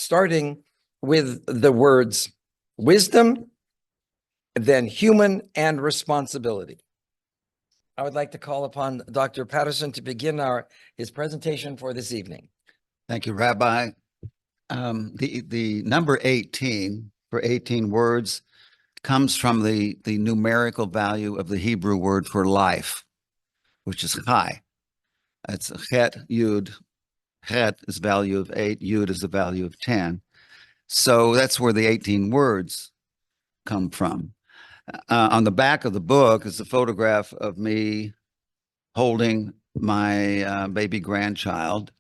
starting with the words wisdom, then human, and responsibility. I would like to call upon Dr. Patterson to begin his presentation for this evening. Thank you, Rabbi. The number 18 for 18 words comes from the numerical value of the Hebrew word for life, which is chai. It's chet, yud. Chet is value of 8, yud is the value of 10. So that's where the 18 words come from. On the back of the book is a photograph of me holding my baby grandchild,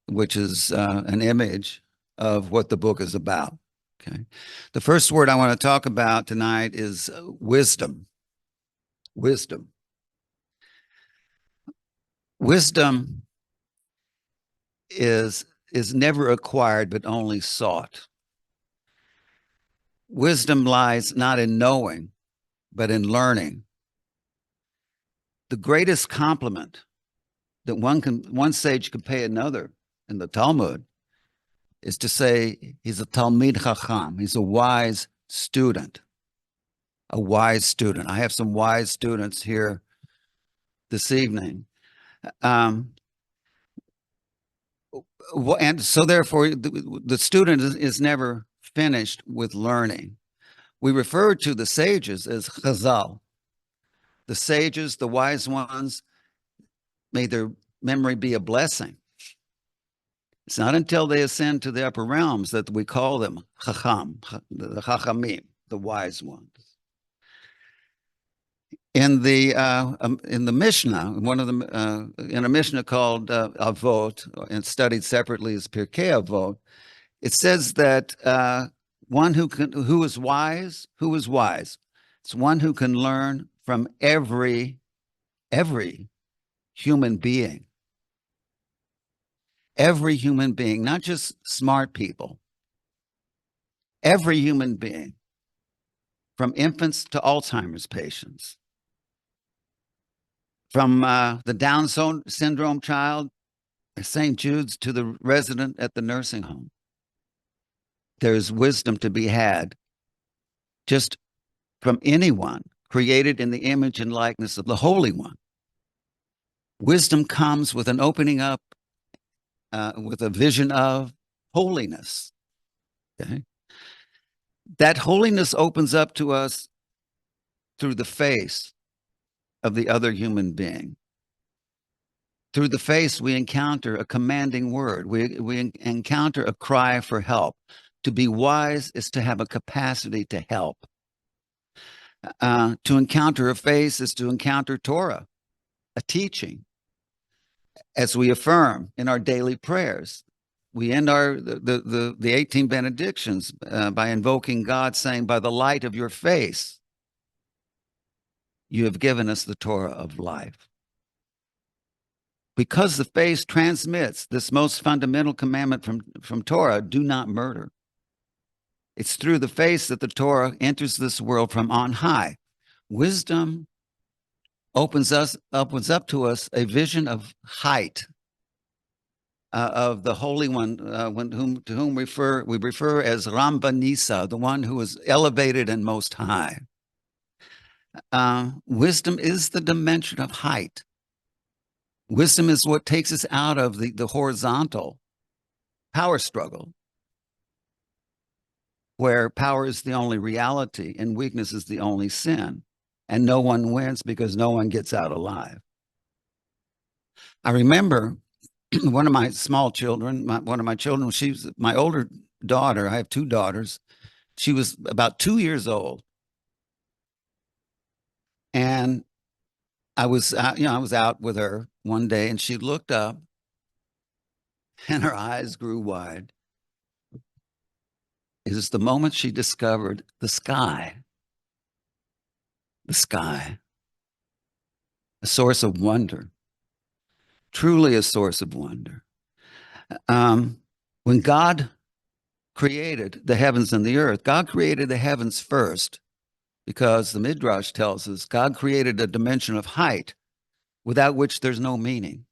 which is an image of what the book is about. Okay. The first word I want to talk about tonight is wisdom. Wisdom. Wisdom is never acquired, but only sought. Wisdom lies not in knowing, but in learning. The greatest compliment that one sage could pay another in the Talmud is to say he's a Talmid Chacham. He's a wise student. A wise student. I have some wise students here this evening. And so therefore, the student is never finished with learning. We refer to the sages as Chazal. The sages, the wise ones, may their memory be a blessing. It's not until they ascend to the upper realms that we call them Chacham, the Chachamim, the wise ones. In the Mishnah, in a Mishnah called Avot, and studied separately as Pirkei Avot, it says that one who is wise. It's one who can learn from every human being. Every human being, not just smart people. Every human being, from infants to Alzheimer's patients. From the Down syndrome child at St. Jude's to the resident at the nursing home. There's wisdom to be had just from anyone created in the image and likeness of the Holy One. Wisdom comes with an opening up, with a vision of holiness. Okay? That holiness opens up to us through the face of the other human being. Through the face, we encounter a commanding word. We encounter a cry for help. To be wise is to have a capacity to help. To encounter a face is to encounter Torah, a teaching. As we affirm in our daily prayers, we end the 18 benedictions by invoking God, saying, by the light of your face, you have given us the Torah of life. Because the face transmits this most fundamental commandment from Torah, do not murder. It's through the face that the Torah enters this world from on high. Wisdom opens up to us a vision of height, of the Holy One, to whom we refer as Ramba Nisa, the one who is elevated and most high. Wisdom is the dimension of height. Wisdom is what takes us out of the horizontal power struggle, where power is the only reality and weakness is the only sin, and no one wins because no one gets out alive. I remember one of my small children, one of my children, she's my older daughter. I have two daughters. She was about 2 years old. And I was out with her one day, and she looked up and her eyes grew wide. It was the moment she discovered the sky. The sky. A source of wonder. Truly a source of wonder. When God created the heavens and the earth, God created the heavens first, because the Midrash tells us God created a dimension of height without which there's no meaning.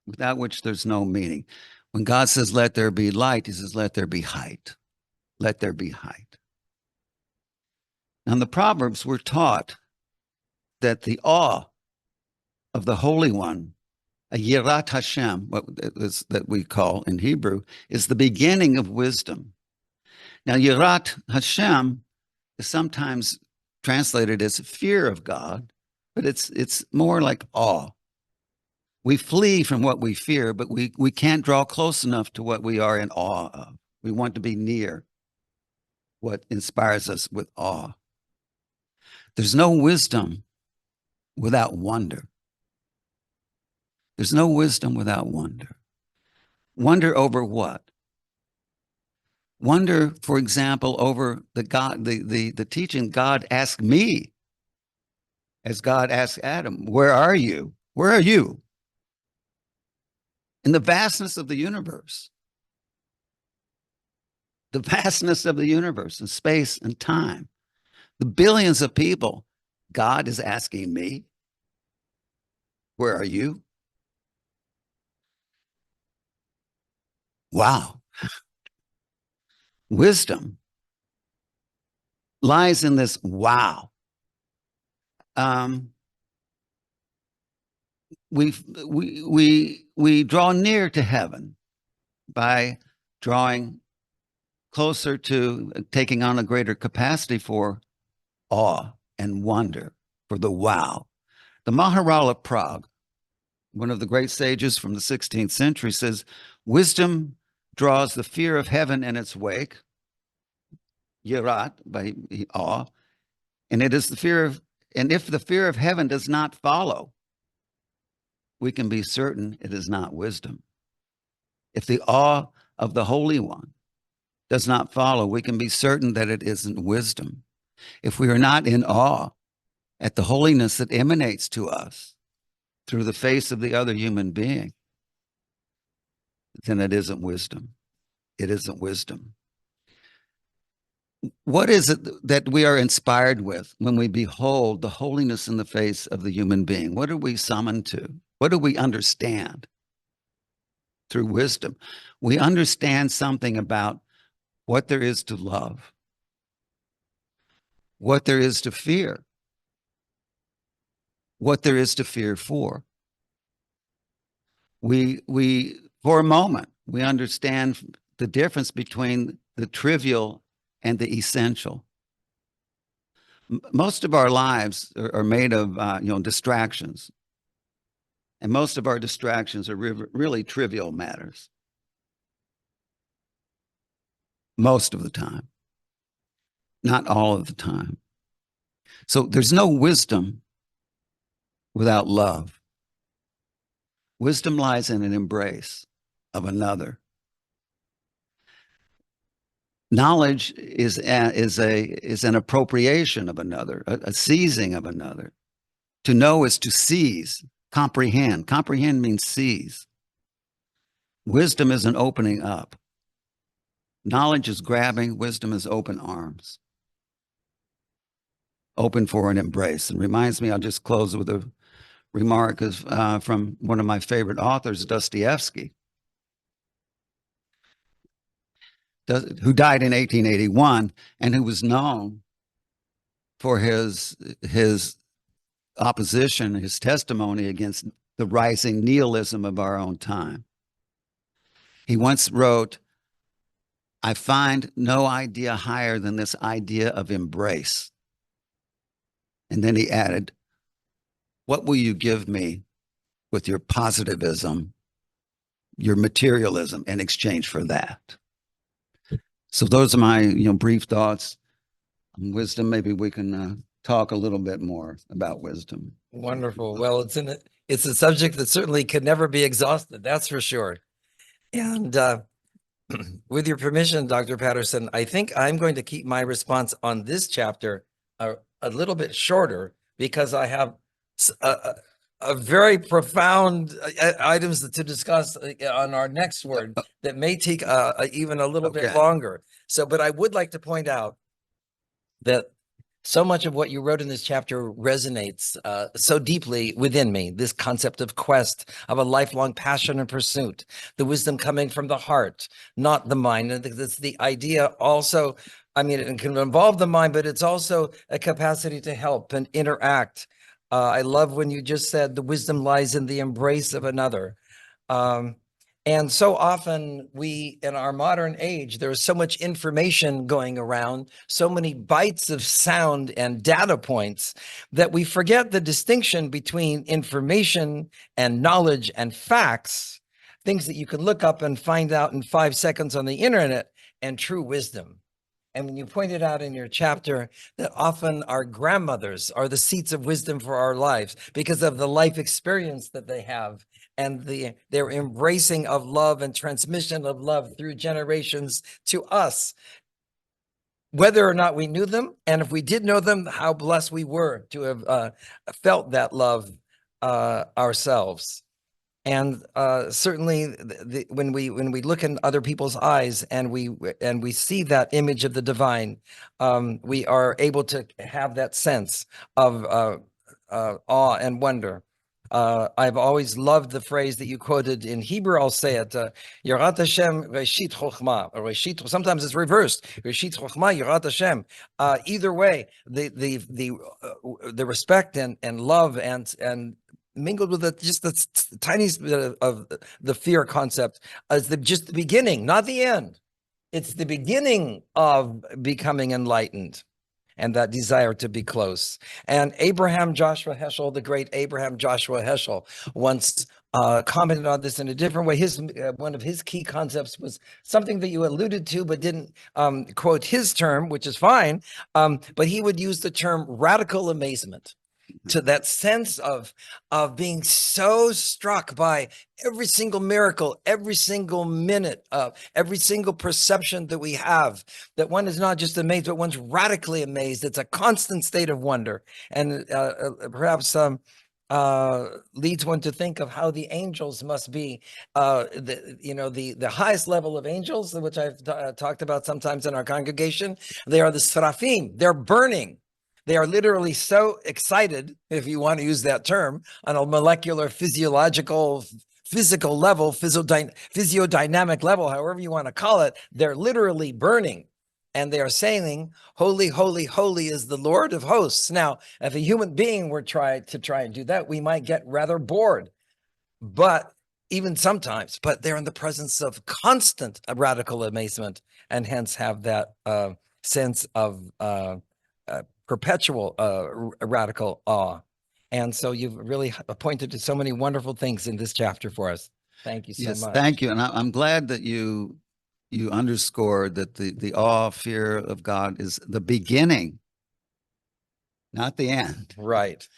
Without which there's no meaning. When God says, let there be light, he says, let there be height. Let there be height. Now, in the Proverbs, we're taught that the awe of the Holy One, a yirat Hashem, what is that we call in Hebrew, is the beginning of wisdom. Now, yirat Hashem is sometimes translated as fear of God, but it's more like awe. We flee from what we fear, but we can't draw close enough to what we are in awe of. We want to be near what inspires us with awe. There's no wisdom without wonder. There's no wisdom without wonder. Wonder over what? Wonder, for example, over the teaching God asked me, as God asked Adam, where are you? Where are you? In the vastness of the universe. The vastness of the universe and space and time. The billions of people, God is asking me, where are you? Wow. Wisdom lies in this wow. We draw near to heaven by drawing closer to taking on a greater capacity for awe and wonder, for the wow. The Maharal of Prague, one of the great sages from the 16th century, says, wisdom draws the fear of heaven in its wake, yirat, by awe, and it is the fear of, and if the fear of heaven does not follow, we can be certain it is not wisdom. If the awe of the Holy One does not follow, we can be certain that it isn't wisdom. If we are not in awe at the holiness that emanates to us through the face of the other human being, then it isn't wisdom. It isn't wisdom. What is it that we are inspired with when we behold the holiness in the face of the human being? What are we summoned to? What do we understand through wisdom? We understand something about what there is to love, what there is to fear, what there is to fear for. For a moment, we understand the difference between the trivial and the essential. Most of our lives are made of distractions. And most of our distractions are really trivial matters. Most of the time. Not all of the time. So there's no wisdom without love. Wisdom lies in an embrace of another. Knowledge is an appropriation of another, a seizing of another. To know is to seize, comprehend. Comprehend means seize. Wisdom is an opening up. Knowledge is grabbing, wisdom is open arms. Open for an embrace. And reminds me, I'll just close with a remark from one of my favorite authors, Dostoevsky, who died in 1881 and who was known for his opposition, his testimony against the rising nihilism of our own time. He once wrote, I find no idea higher than this idea of embrace. And then he added, what will you give me with your positivism, your materialism in exchange for that? So those are my brief thoughts on wisdom. Maybe we can talk a little bit more about wisdom. Wonderful. Well, it's a subject that certainly could never be exhausted. That's for sure. And with your permission, Dr. Patterson, I think I'm going to keep my response on this chapter a little bit shorter because I have a very profound items to discuss on our next word that may take even a little bit longer. So, but I would like to point out that So much of what you wrote in this chapter resonates so deeply within me. This concept of quest, of a lifelong passion and pursuit, the wisdom coming from the heart, not the mind. And that's the idea also. I mean, it can involve the mind, but it's also a capacity to help and interact. I love when you just said the wisdom lies in the embrace of another. And so often we, in our modern age, there's so much information going around, so many bytes of sound and data points that we forget the distinction between information and knowledge and facts, things that you can look up and find out in 5 seconds on the internet, and true wisdom. And when you pointed out in your chapter that often our grandmothers are the seats of wisdom for our lives because of the life experience that they have and their embracing of love and transmission of love through generations to us, whether or not we knew them, and if we did know them, how blessed we were to have felt that love ourselves. And certainly, when we look in other people's eyes and we see that image of the divine, we are able to have that sense of awe and wonder. I've always loved the phrase that you quoted in Hebrew. I'll say it: "Yirat Hashem Reshit Chochma." Or Reshit. Sometimes it's reversed: Reshit Chochma, Yirat Hashem. Either way, the respect and love and mingled with just the tiniest bit of the fear concept as just the beginning, not the end. It's the beginning of becoming enlightened and that desire to be close. And Abraham Joshua Heschel, the great Abraham Joshua Heschel, once commented on this in a different way. One of his key concepts was something that you alluded to, but didn't quote his term, which is fine. But he would use the term radical amazement, to that sense of being so struck by every single miracle, every single minute, every single perception that we have, that one is not just amazed, but one's radically amazed. It's a constant state of wonder. And perhaps leads one to think of how the angels must be, the highest level of angels, which I've talked about sometimes in our congregation. They are the seraphim. They're burning. They are literally so excited, if you want to use that term, on a molecular, physiological, physical level, physiodynamic level, however you want to call it. They're literally burning. And they are saying, "Holy, holy, holy is the Lord of hosts." Now, if a human being were try and do that, we might get rather bored. But even sometimes, but they're in the presence of constant radical amazement, and hence have that sense of perpetual radical awe. And so you've really pointed to so many wonderful things in this chapter for us. Thank you so much. Thank you. And I'm glad that you underscored that the awe, fear of God is the beginning, not the end. Right.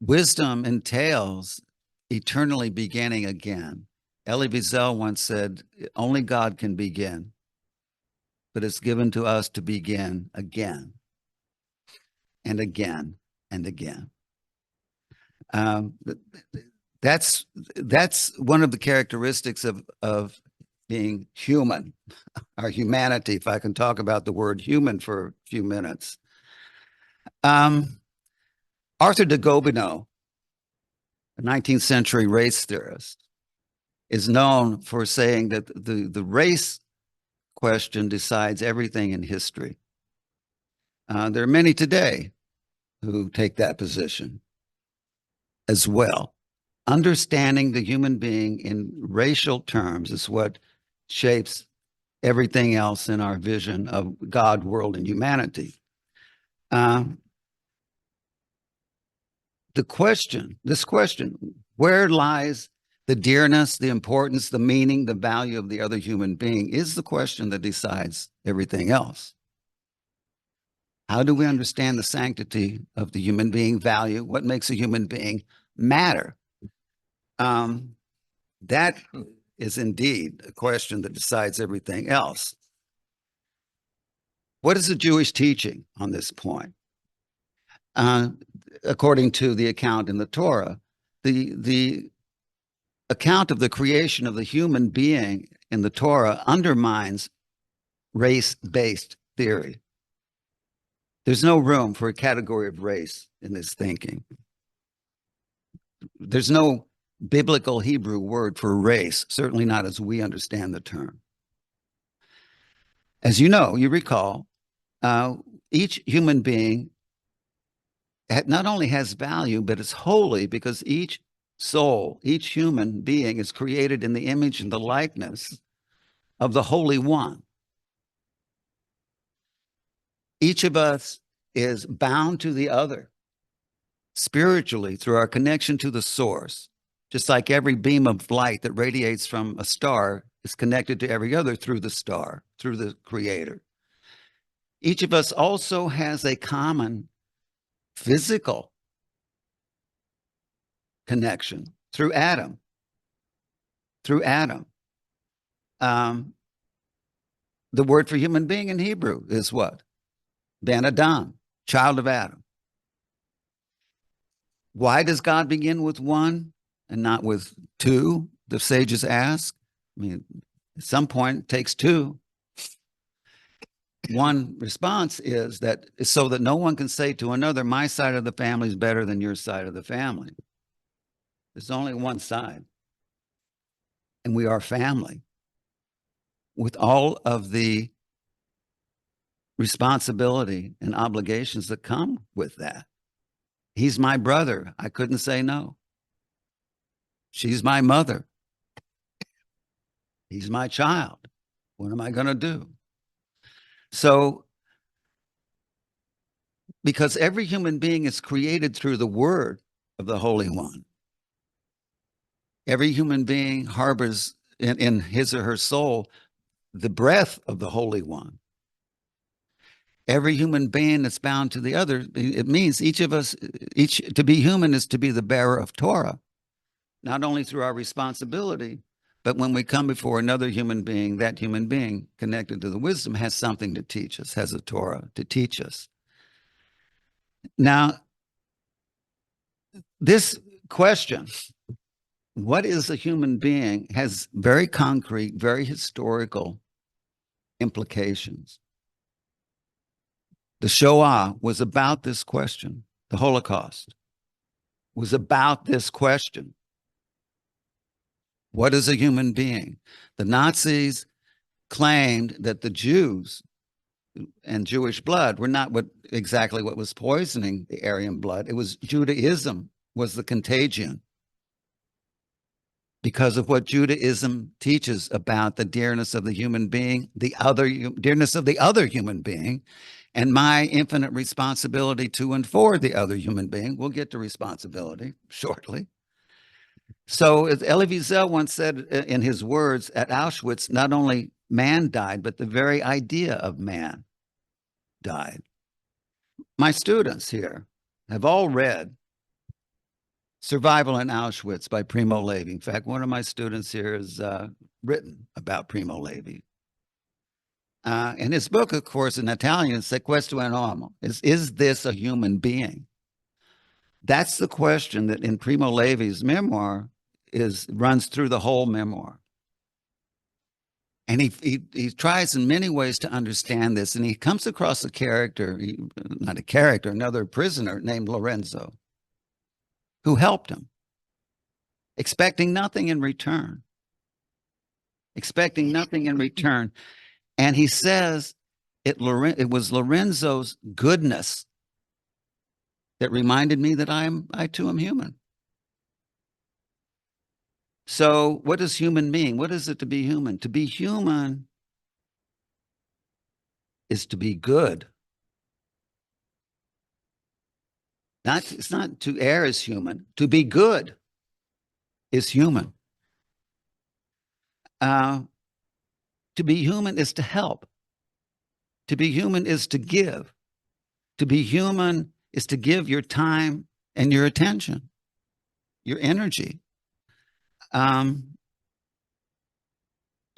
Wisdom entails eternally beginning again. Elie Wiesel once said, "Only God can begin, but it's given to us to begin again and again and again." That's one of the characteristics of being human, our humanity, if I can talk about the word human for a few minutes. Arthur de Gobineau, a 19th century race theorist, is known for saying that the race question decides everything in history. There are many today who take that position as well. Understanding the human being in racial terms is what shapes everything else in our vision of God, world, and humanity. This question, where lies the dearness, the importance, the meaning, the value of the other human being, is the question that decides everything else. How do we understand the sanctity of the human being value? What makes a human being matter? That is indeed a question that decides everything else. What is the Jewish teaching on this point? According to the account in the Torah, the account of the creation of the human being in the Torah undermines race-based theory. There's no room for a category of race in this thinking. There's no biblical Hebrew word for race, certainly not as we understand the term. As you know, you recall, each human being not only has value, but it's holy because each soul, each human being is created in the image and the likeness of the Holy One. Each of us is bound to the other spiritually through our connection to the source, just like every beam of light that radiates from a star is connected to every other through the star, through the Creator. Each of us also has a common physical connection through Adam. Through Adam. The word for human being in Hebrew is what? Ben Adam, child of Adam. Why does God begin with one and not with two? The sages ask. I mean, at some point it takes two. One response is that so that no one can say to another, my side of the family is better than your side of the family. There's only one side. And we are family with all of the responsibility and obligations that come with that. He's my brother. I couldn't say no. She's my mother. He's my child. What am I going to do? So, because every human being is created through the word of the Holy One, every human being harbors in his or her soul the breath of the Holy One. Every human being that's bound to the other, it means each of us, to be human is to be the bearer of Torah, not only through our responsibility, but when we come before another human being, that human being connected to the wisdom has something to teach us, has a Torah to teach us. Now, this question, what is a human being, has very concrete, very historical implications. The Shoah was about this question. The Holocaust was about this question. What is a human being? The Nazis claimed that the Jews and Jewish blood were not exactly what was poisoning the Aryan blood. It was Judaism was the contagion because of what Judaism teaches about the dearness of the human being, dearness of the other human being, and my infinite responsibility to and for the other human being. We'll get to responsibility shortly. So as Elie Wiesel once said in his words, at Auschwitz, not only man died, but the very idea of man died. My students here have all read Survival in Auschwitz by Primo Levi. In fact, one of my students here has written about Primo Levi. In his book, of course, in Italian, it's Questo è un uomo. Is this a human being? That's the question that in Primo Levi's memoir runs through the whole memoir. And he tries in many ways to understand this, and he comes across a character, another prisoner named Lorenzo, who helped him, expecting nothing in return. Expecting nothing in return. And he says it was Lorenzo's goodness that reminded me that I too am human. So what does human mean? What is it to be human? To be human is to be good. It's not to err is human. To be good is human. To be human is to help. To be human is to give. To be human is to give your time and your attention, your energy. To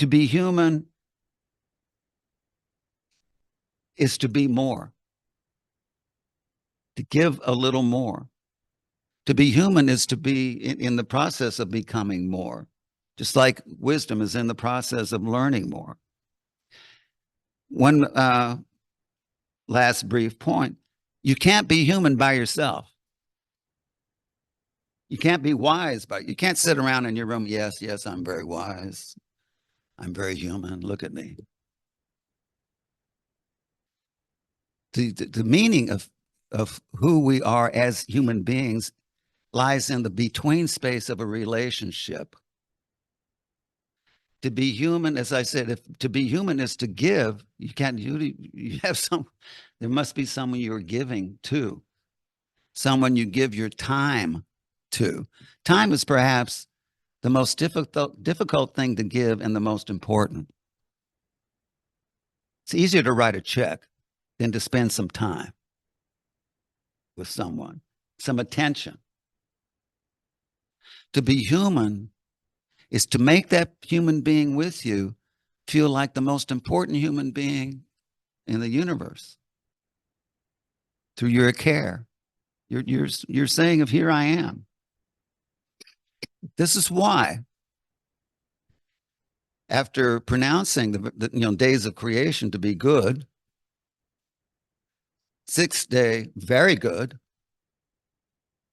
be human is to be more, to give a little more. To be human is to be in the process of becoming more, just like wisdom is in the process of learning more. When last brief point, you can't be human by yourself. You can't be wise you can't sit around in your room. Yes, yes, I'm very wise. I'm very human. Look at me. The meaning of who we are as human beings lies in the between space of a relationship. To be human, as I said, if to be human is to give, you can't, you have there must be someone you're giving to, someone you give your time to. Time is perhaps the most difficult thing to give and the most important. It's easier to write a check than to spend some time with someone, some attention. To be human is to make that human being with you feel like the most important human being in the universe through your care. You're saying of here I am. This is why, after pronouncing the days of creation to be good, sixth day very good,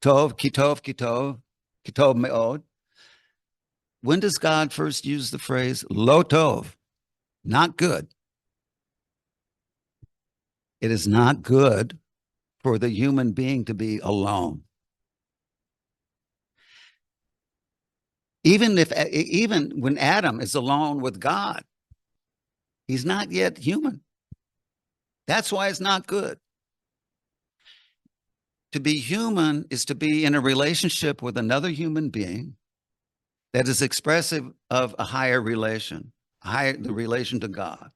tov, kitov, kitov, kitov me'od. When does God first use the phrase lo tov, not good? It is not good for the human being to be alone. Even when Adam is alone with God, he's not yet human. That's why it's not good. To be human is to be in a relationship with another human being that is expressive of a higher relation, the relation to God.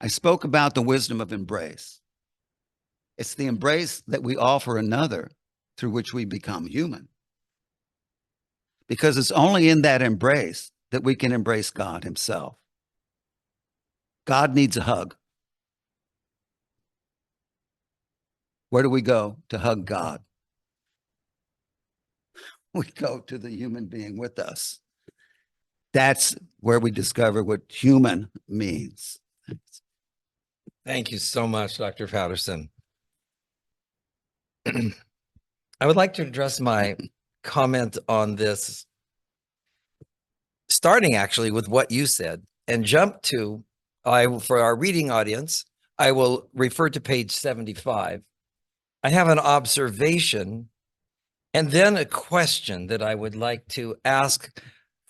I spoke about the wisdom of embrace. It's the embrace that we offer another through which we become human. Because it's only in that embrace that we can embrace God himself. God needs a hug. Where do we go to hug God? We go to the human being with us. That's where we discover what human means. Thank you so much, Dr. Patterson. I would like to address my comment on this, starting actually with what you said, and jump to, for our reading audience, I will refer to page 75. I have an observation and then a question that I would like to ask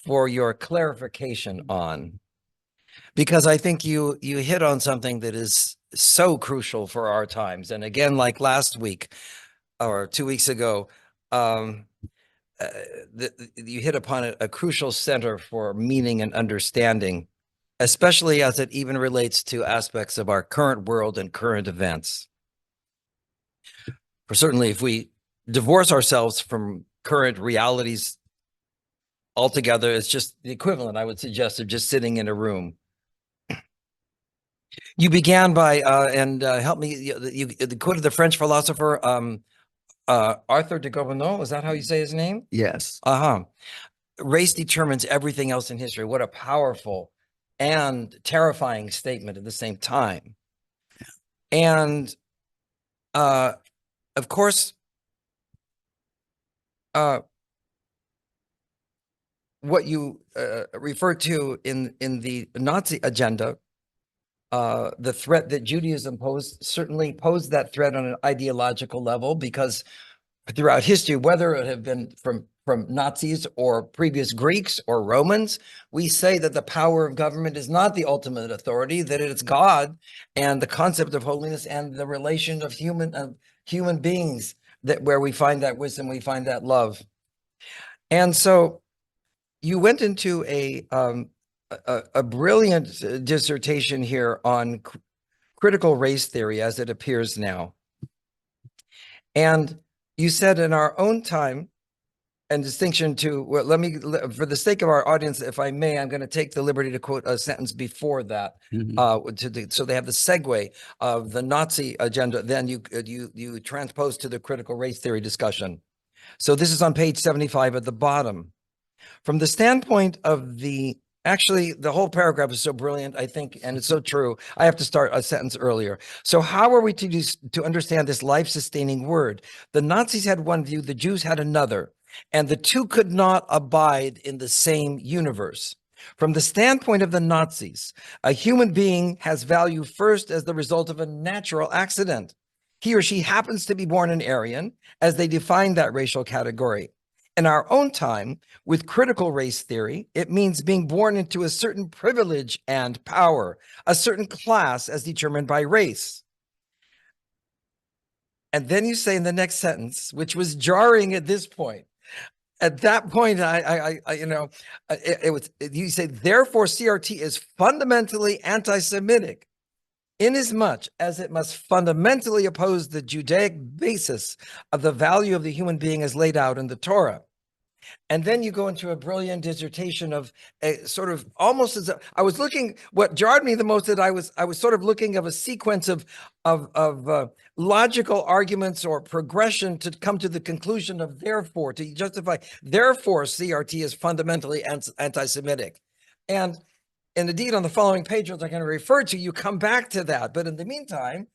for your clarification on, because I think you hit on something that is so crucial for our times. And again, like last week or 2 weeks ago, you hit upon a crucial center for meaning and understanding, especially as it even relates to aspects of our current world and current events. For certainly, if we divorce ourselves from current realities altogether, it's just the equivalent, I would suggest, of just sitting in a room. You began by, help me, you quoted the French philosopher, Arthur de Gobineau. Is that how you say his name? Yes. Race determines everything else in history. What a powerful and terrifying statement at the same time. And of course, what you refer to in the Nazi agenda, the threat that Judaism posed, certainly posed that threat on an ideological level, because throughout history, whether it have been from Nazis or previous Greeks or Romans, we say that the power of government is not the ultimate authority, that it's God and the concept of holiness and the relation of human beings, that where we find that wisdom, we find that love. And so you went into a brilliant dissertation here on critical race theory as it appears now. And you said in our own time, and distinction to, well, for the sake of our audience, if I may, I'm going to take the liberty to quote a sentence before that, so they have the segue of the Nazi agenda. Then you transpose to the critical race theory discussion. So this is on page 75 at the bottom. From the standpoint of the Actually, the whole paragraph is so brilliant, I think, and it's so true. I have to start a sentence earlier. So how are we to understand this life-sustaining word? The Nazis had one view, the Jews had another, and the two could not abide in the same universe. From the standpoint of the Nazis, a human being has value first as the result of a natural accident. He or she happens to be born an Aryan, as they define that racial category. In our own time, with critical race theory, it means being born into a certain privilege and power, a certain class as determined by race. And then you say in the next sentence, which was jarring at this point, at that point, you say, therefore, CRT is fundamentally anti-Semitic, inasmuch as it must fundamentally oppose the Judaic basis of the value of the human being as laid out in the Torah. And then you go into a brilliant dissertation of a sort of almost as I was looking. What jarred me the most that I was sort of looking of a sequence of logical arguments or progression to come to the conclusion of therefore, to justify therefore CRT is fundamentally anti-Semitic, and indeed on the following page, which I'm going to refer to, you come back to that. But in the meantime,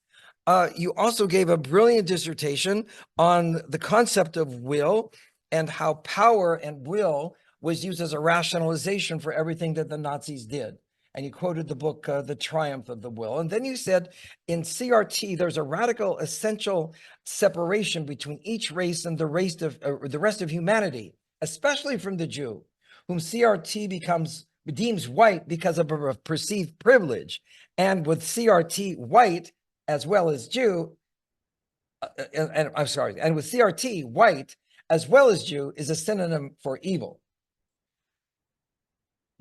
you also gave a brilliant dissertation on the concept of will and how power and will was used as a rationalization for everything that the Nazis did. And you quoted the book, The Triumph of the Will. And then you said in CRT, there's a radical essential separation between each race and the rest of humanity, especially from the Jew, whom CRT deems white because of a perceived privilege. And with CRT, white as well as Jew, and with CRT, white as well as Jew is a synonym for evil.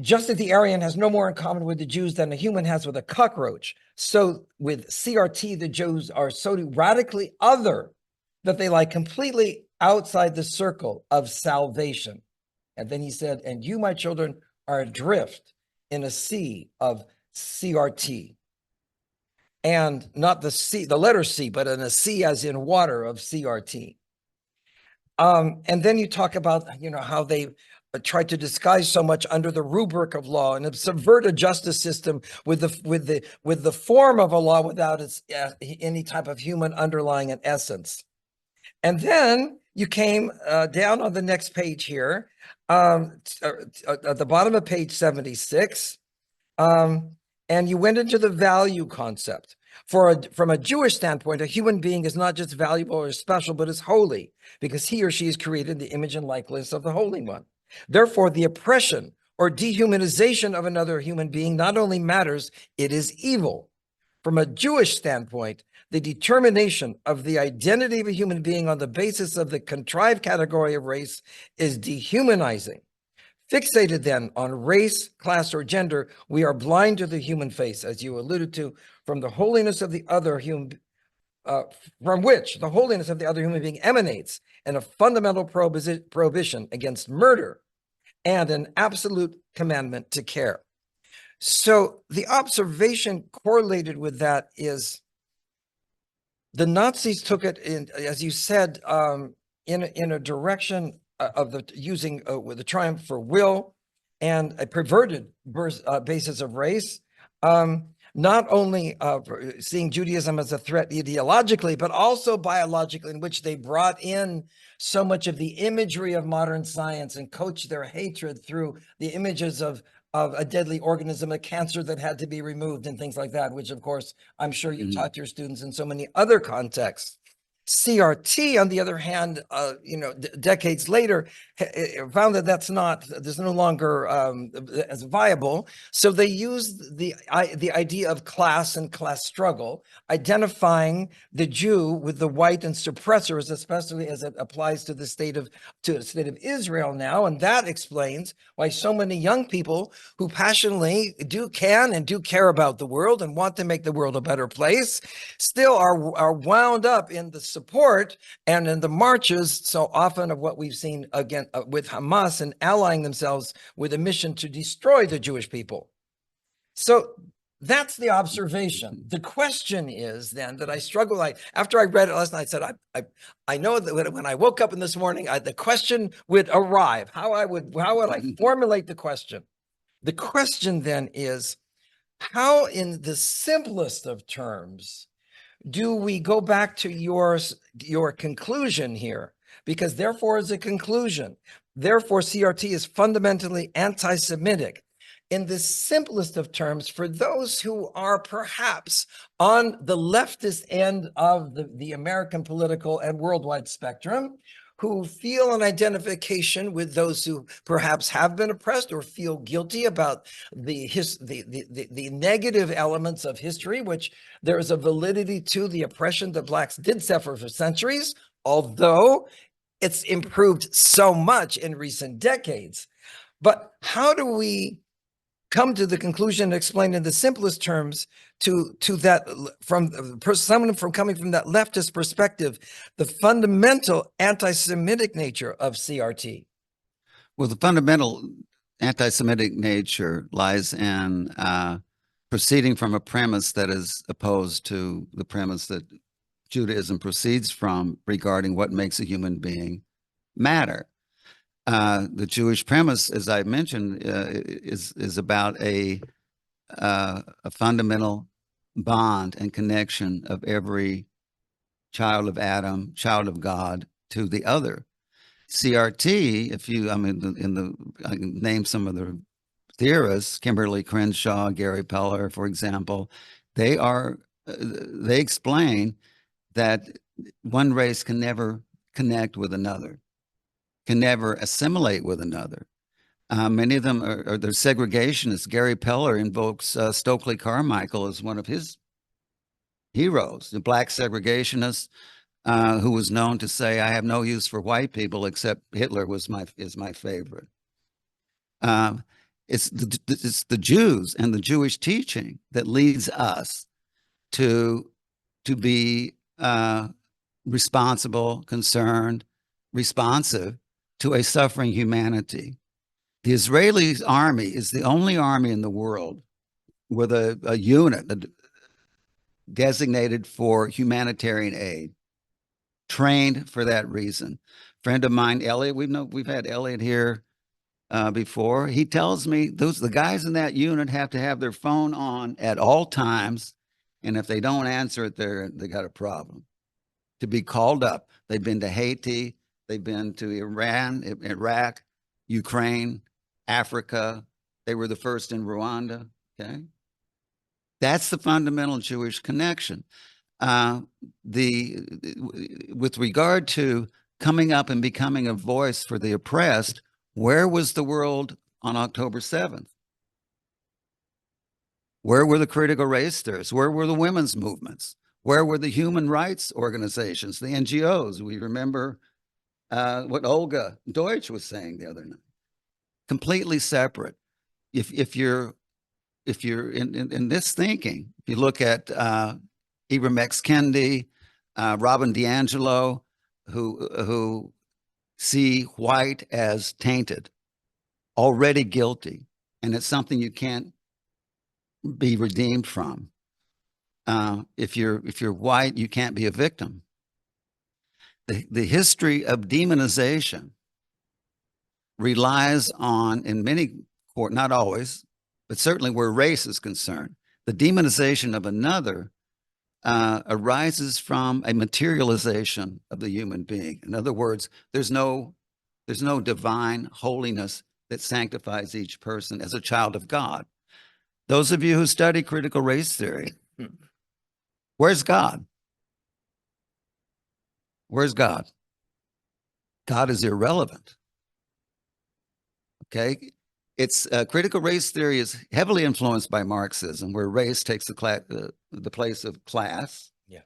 Just as the Aryan has no more in common with the Jews than a human has with a cockroach, so with CRT, the Jews are so radically other that they lie completely outside the circle of salvation. And then he said, and you, my children, are adrift in a sea of CRT. And not the C, the letter C, but in a sea as in water of CRT. And then you talk about, how they tried to disguise so much under the rubric of law and subvert a justice system with the form of a law without its any type of human underlying an essence. And then you came down on the next page here, at the bottom of page 76, and you went into the value concept. From a Jewish standpoint, a human being is not just valuable or special, but is holy, because he or she is created in the image and likeness of the Holy One. Therefore, the oppression or dehumanization of another human being not only matters, it is evil. From a Jewish standpoint, the determination of the identity of a human being on the basis of the contrived category of race is dehumanizing. Fixated then on race, class, or gender, we are blind to the human face, as you alluded to, from the holiness of the other human, from which the holiness of the other human being emanates, and a fundamental prohibition against murder, and an absolute commandment to care. So the observation correlated with that is the Nazis took it in, as you said, in a direction of using with the triumph for will and a perverted basis of race, not only seeing Judaism as a threat ideologically, but also biologically, in which they brought in so much of the imagery of modern science and coached their hatred through the images of a deadly organism, a cancer that had to be removed and things like that, which of course, I'm sure you taught your students in so many other contexts. CRT, on the other hand, decades later, found that there's no longer as viable. So they used the idea of class and class struggle, identifying the Jew with the white and suppressors, especially as it applies to the state of Israel now. And that explains why so many young people who passionately do care about the world and want to make the world a better place still are wound up in the support and in the marches so often of what we've seen again with Hamas and allying themselves with a mission to destroy the Jewish people. So that's the observation. The question is then that I struggle. After I read it last night, I said, I know that when I woke up in this morning, the question would arrive. How would I formulate the question? The question then is, how in the simplest of terms do we go back to your conclusion here? Because therefore is a conclusion. Therefore, CRT is fundamentally anti-Semitic. In the simplest of terms, for those who are perhaps on the leftist end of the American political and worldwide spectrum, who feel an identification with those who perhaps have been oppressed or feel guilty about the negative elements of history, which there is a validity to the oppression that Blacks did suffer for centuries, although it's improved so much in recent decades. But how do we come to the conclusion and explain in the simplest terms to that, from someone from coming from that leftist perspective, the fundamental anti-Semitic nature of CRT? Well, the fundamental anti-Semitic nature lies in proceeding from a premise that is opposed to the premise that Judaism proceeds from regarding what makes a human being matter. The Jewish premise, as I mentioned, is about a fundamental bond and connection of every child of Adam, child of God, to the other. CRT, I can name some of the theorists, Kimberly Crenshaw, Gary Peller, for example. They explain that one race can never connect with another, can never assimilate with another. Many of them are they're segregationists. Gary Peller invokes Stokely Carmichael as one of his heroes, the Black segregationist who was known to say, "I have no use for white people except Hitler is my favorite." It's the Jews and the Jewish teaching that leads us to be responsible, concerned, responsive to a suffering humanity. The Israeli army is the only army in the world with a unit designated for humanitarian aid, trained for that reason. Friend of mine, Elliot, we've had Elliot here before. He tells me the guys in that unit have to have their phone on at all times, and if they don't answer it, they got a problem. To be called up. They've been to Haiti, they've been to Iran, Iraq, Ukraine, Africa. They were the first in Rwanda. Okay, that's the fundamental Jewish connection. With regard to coming up and becoming a voice for the oppressed, where was the world on October 7th? Where were the critical race theorists? Where were the women's movements? Where were the human rights organizations, the NGOs? We remember what Olga Deutsch was saying the other night. Completely separate. If you're in this thinking, if you look at Ibram X. Kendi, Robin DiAngelo, who see white as tainted, already guilty, and it's something you can't be redeemed from. If you're white, you can't be a victim. The history of demonization relies on, in many courts, not always, but certainly where race is concerned, the demonization of another arises from a materialization of the human being. In other words, there's no divine holiness that sanctifies each person as a child of God. Those of you who study critical race theory, where's God? Where's God? God is irrelevant. Okay? It's critical race theory is heavily influenced by Marxism, where race takes the place of class. Yeah.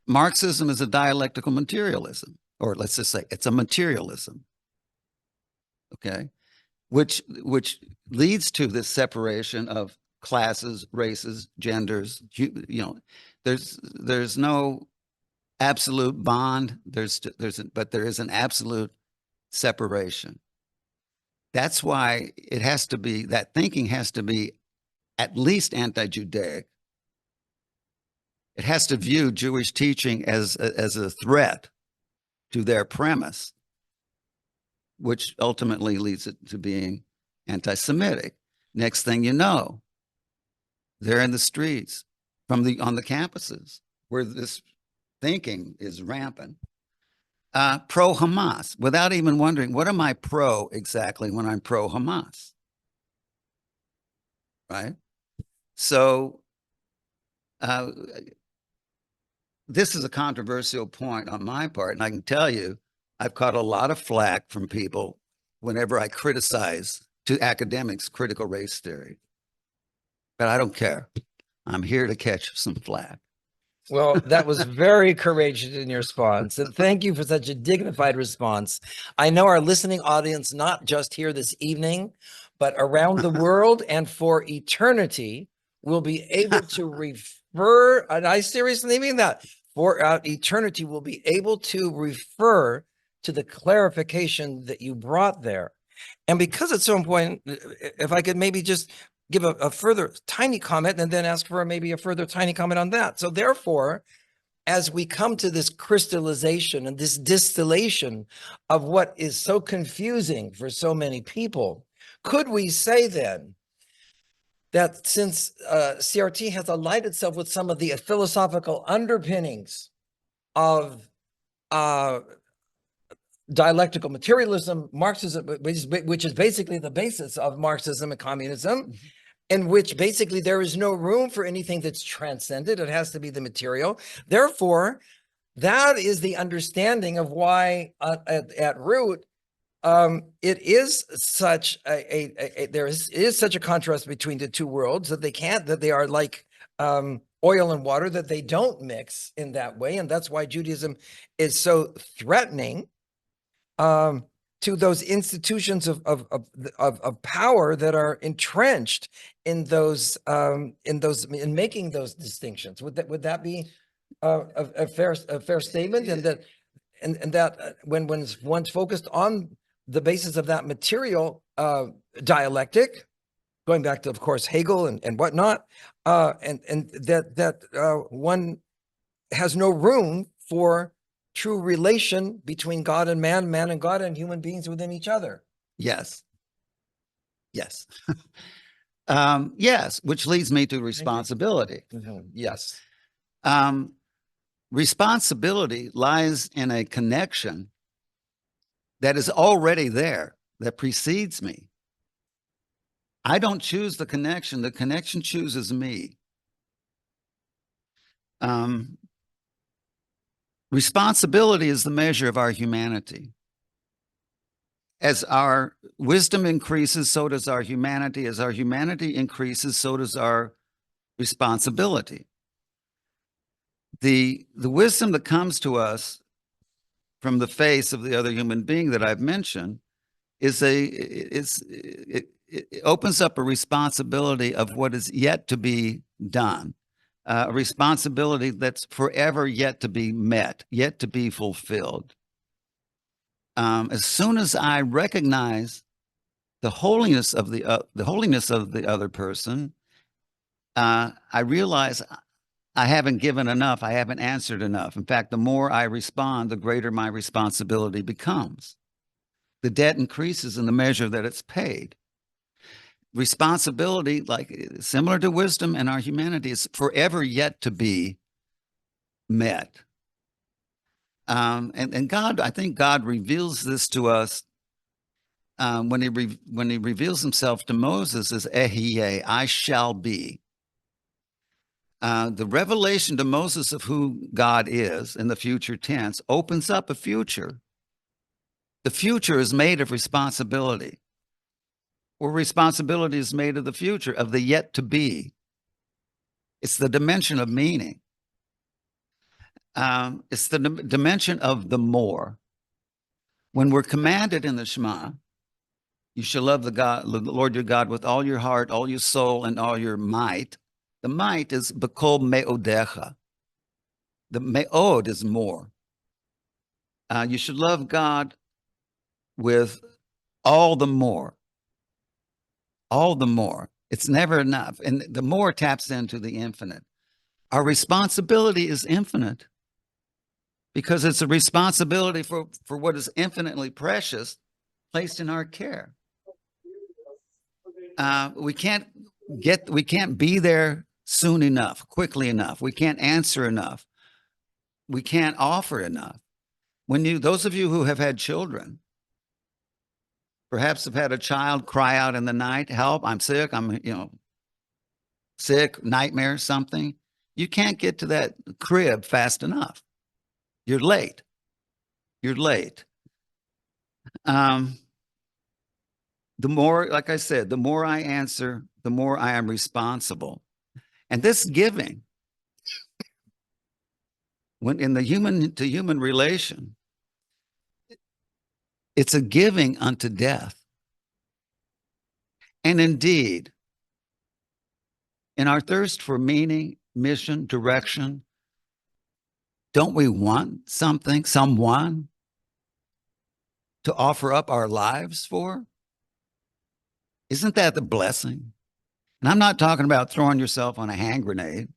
Marxism is a dialectical materialism, or let's just say it's a materialism. Okay, which leads to this separation of classes, races, genders. There's no absolute bond. But there is an absolute separation. That's why it has to be, that thinking has to be at least anti-Judaic. It has to view Jewish teaching as a threat to their premise, which ultimately leads it to being anti-Semitic. Next thing you know, they're in the streets on the campuses where this thinking is rampant. Pro-Hamas, without even wondering, what am I pro exactly when I'm pro-Hamas? Right? So this is a controversial point on my part, and I can tell you, I've caught a lot of flack from people whenever I criticize to academics critical race theory. But I don't care. I'm here to catch some flack. Well, that was very courageous in your response. And thank you for such a dignified response. I know our listening audience, not just here this evening, but around the world and for eternity, will be able to refer, and I seriously mean that, for eternity will be able to refer to the clarification that you brought there. And because it's so important, if I could maybe just give a further tiny comment and then ask for maybe a further tiny comment on that. So therefore, as we come to this crystallization and this distillation of what is so confusing for so many people, could we say then that since CRT has allied itself with some of the philosophical underpinnings of dialectical materialism, Marxism, which is basically the basis of Marxism and communism, in which basically there is no room for anything that's transcended. It has to be the material. Therefore, that is the understanding of why at root, it is such there is such a contrast between the two worlds that they are like oil and water, that they don't mix in that way. And that's why Judaism is so threatening to those institutions of power that are entrenched in in making those distinctions. Would that be a fair statement? And that when one's focused on the basis of that material dialectic, going back to, of course, Hegel and whatnot, and that one has no room for true relation between God and man, man and God, and human beings within each other. Yes. Yes. Yes, which leads me to responsibility. Yes. Responsibility lies in a connection that is already there, that precedes me. I don't choose the connection chooses me. Responsibility is the measure of our humanity. As our wisdom increases, so does our humanity. As our humanity increases, so does our responsibility. The wisdom that comes to us from the face of the other human being that I've mentioned it opens up a responsibility of what is yet to be done. A responsibility that's forever yet to be met, yet to be fulfilled. As soon as I recognize the holiness of the other person, I realize I haven't given enough. I haven't answered enough. In fact, the more I respond, the greater my responsibility becomes. The debt increases in the measure that it's paid. Responsibility, like similar to wisdom and our humanity, is forever yet to be met. And God, I think God reveals this to us when he reveals himself to Moses as Ehyeh, I shall be. The revelation to Moses of who God is in the future tense opens up a future. The future is made of responsibility. Or responsibility is made of the future, of the yet to be. It's the dimension of meaning. It's the dimension of the more. When we're commanded in the Shema, you shall love the Lord your God with all your heart, all your soul, and all your might. The might is bekol me'odecha. The me'od is more. You should love God with all the more. All the more. It's never enough. And the more taps into the infinite. Our responsibility is infinite because it's a responsibility for what is infinitely precious placed in our care. We can't be there soon enough, quickly enough. We can't answer enough. We can't offer enough. Those of you who have had children, perhaps have had a child cry out in the night, help, I'm sick, sick, nightmare, something. You can't get to that crib fast enough. You're late. You're late. The more, like I said, the more I answer, the more I am responsible. And this giving, when in the human to human relation, it's a giving unto death. And indeed, in our thirst for meaning, mission, direction, don't we want something, someone to offer up our lives for? Isn't that the blessing? And I'm not talking about throwing yourself on a hand grenade.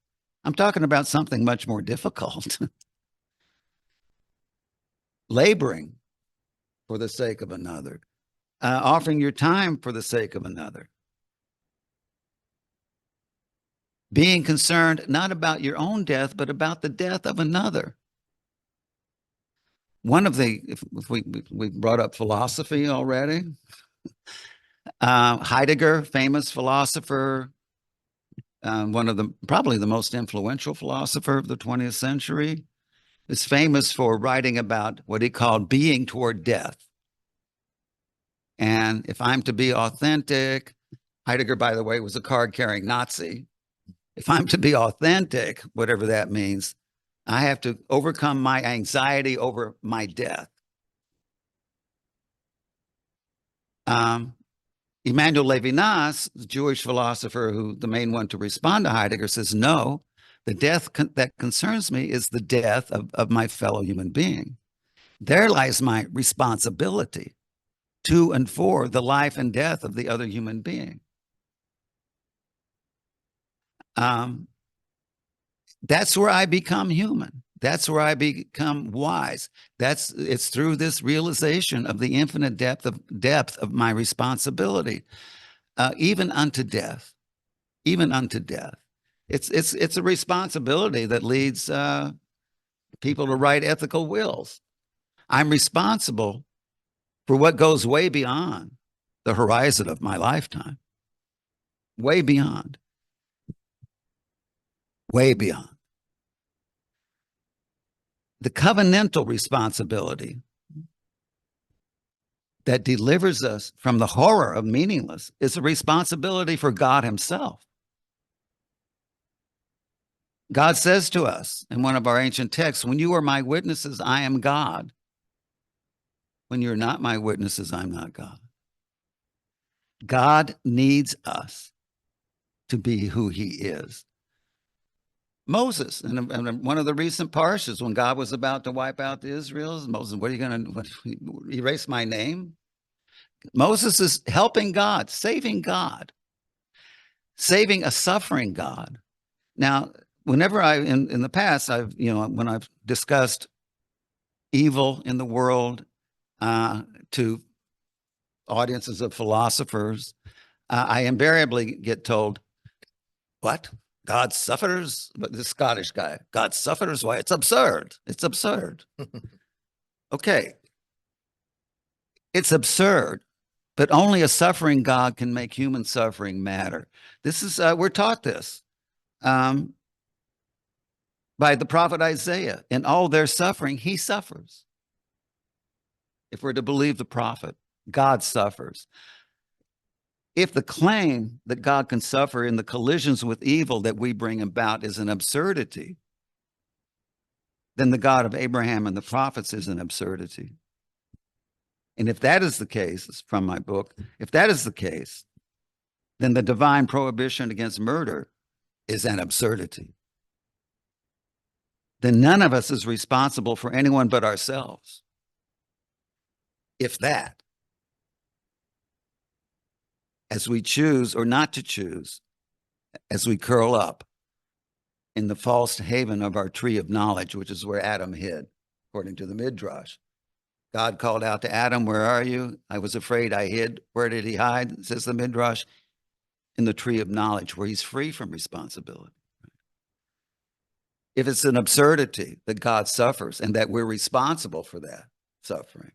I'm talking about something much more difficult. Laboring for the sake of another, offering your time for the sake of another. Being concerned not about your own death, but about the death of another. One of the, if we brought up philosophy already, Heidegger, famous philosopher, one of the, probably the most influential philosopher of the 20th century, is famous for writing about what he called being toward death. And if I'm to be authentic, Heidegger, by the way, was a card-carrying Nazi. If I'm to be authentic, whatever that means, I have to overcome my anxiety over my death. Emmanuel Levinas, the Jewish philosopher, who the main one to respond to Heidegger, says, no, the death that concerns me is the death of my fellow human being. There lies my responsibility to and for the life and death of the other human being. That's where I become human. That's where I become wise. It's through this realization of the infinite depth of my responsibility, even unto death, even unto death. It's a responsibility that leads people to write ethical wills. I'm responsible for what goes way beyond the horizon of my lifetime, way beyond, way beyond. The covenantal responsibility that delivers us from the horror of meaningless is a responsibility for God himself. God says to us in one of our ancient texts, when you are my witnesses, I am God. When you're not my witnesses, I'm not God. God needs us to be who he is. Moses, and one of the recent parshas, when God was about to wipe out the Israelites, Moses, what are you going to erase my name? Moses is helping God, saving a suffering God. Now, whenever in the past, when I've discussed evil in the world to audiences of philosophers, I invariably get told, what? God suffers? But this Scottish guy, God suffers? Why, it's absurd. It's absurd. Okay. It's absurd, but only a suffering God can make human suffering matter. This is, we're taught this by the prophet Isaiah. In all their suffering, he suffers. If we're to believe the prophet, God suffers. If the claim that God can suffer in the collisions with evil that we bring about is an absurdity, then the God of Abraham and the prophets is an absurdity. And if that is the case, it's from my book, if that is the case, then the divine prohibition against murder is an absurdity. Then none of us is responsible for anyone but ourselves. If that, as we choose or not to choose, as we curl up in the false haven of our tree of knowledge, which is where Adam hid, according to the Midrash. God called out to Adam, where are you? I was afraid, I hid. Where did he hide? Says the Midrash. in the tree of knowledge where he's free from responsibility. If it's an absurdity that God suffers and that we're responsible for that suffering,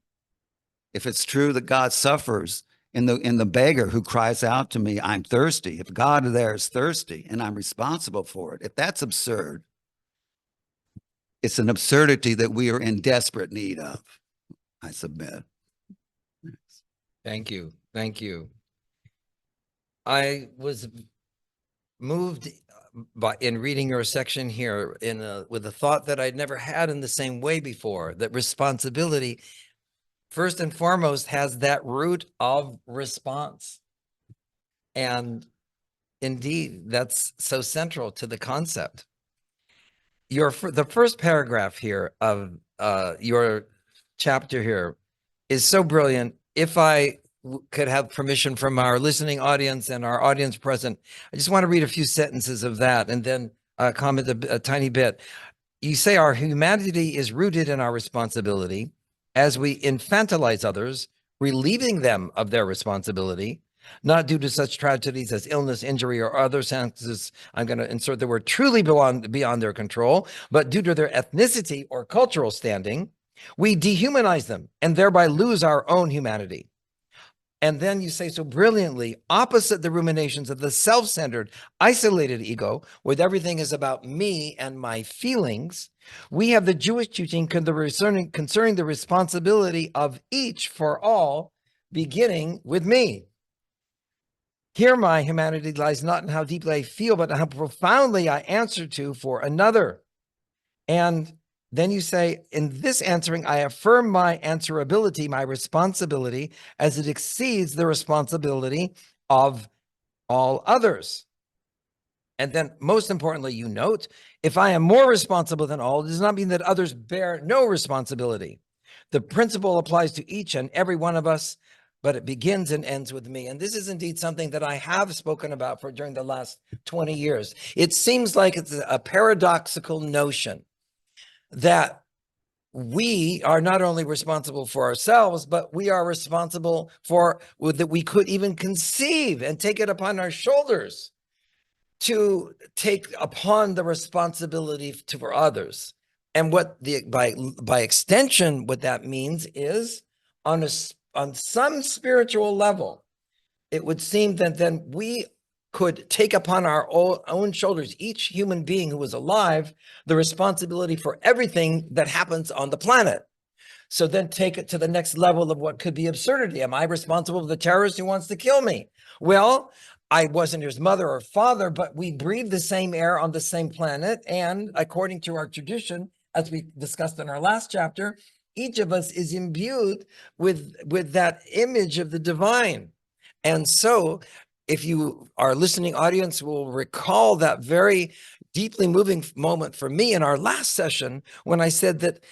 if it's true that God suffers in the beggar who cries out to me, I'm thirsty, if God there is thirsty and I'm responsible for it, if that's absurd, it's an absurdity that we are in desperate need of, I submit. Thank you. Thank you. I was moved in reading your section here with a thought that I'd never had in the same way before, that responsibility, first and foremost, has that root of response. And indeed, that's so central to the concept. The first paragraph here of your chapter here is so brilliant. If I could have permission from our listening audience and our audience present, I just want to read a few sentences of that and then comment a tiny bit. You say our humanity is rooted in our responsibility as we infantilize others, relieving them of their responsibility, not due to such tragedies as illness, injury, or other sentences. I'm going to insert the word truly beyond their control, but due to their ethnicity or cultural standing, we dehumanize them and thereby lose our own humanity. And then you say so brilliantly, opposite the ruminations of the self-centered, isolated ego, where everything is about me and my feelings, we have the Jewish teaching concerning the responsibility of each for all, beginning with me. Here my humanity lies not in how deeply I feel, but how profoundly I answer to for another. And then you say, in this answering, I affirm my answerability, my responsibility, as it exceeds the responsibility of all others. And then most importantly, you note, if I am more responsible than all, it does not mean that others bear no responsibility. The principle applies to each and every one of us, but it begins and ends with me. And this is indeed something that I have spoken about during the last 20 years. It seems like it's a paradoxical notion that we are not only responsible for ourselves, but we are responsible for that we could even conceive and take it upon our shoulders to take upon the responsibility for others. And what by extension, what that means is on some spiritual level, it would seem that then we could take upon our own shoulders, each human being who is alive, the responsibility for everything that happens on the planet. So then take it to the next level of what could be absurdity. Am I responsible for the terrorist who wants to kill me? Well, I wasn't his mother or father, but we breathe the same air on the same planet. And according to our tradition, as we discussed in our last chapter, each of us is imbued with that image of the divine. And so if you, our listening audience, will recall that very deeply moving moment for me in our last session, when I said that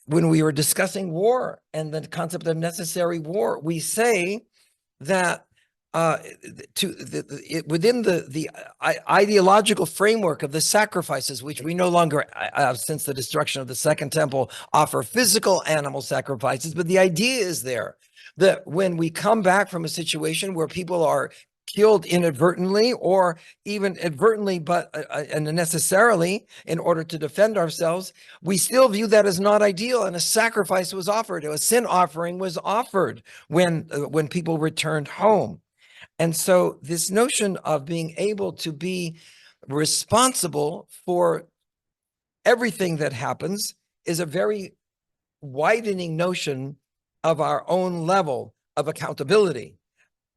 when we were discussing war and the concept of necessary war, we say that within the ideological framework of the sacrifices, which we no longer, since the destruction of the Second Temple, offer physical animal sacrifices, but the idea is there that when we come back from a situation where people are killed inadvertently or even advertently, but unnecessarily in order to defend ourselves, we still view that as not ideal, and a sacrifice was offered, a sin offering was offered when people returned home. And so this notion of being able to be responsible for everything that happens is a very widening notion of our own level of accountability.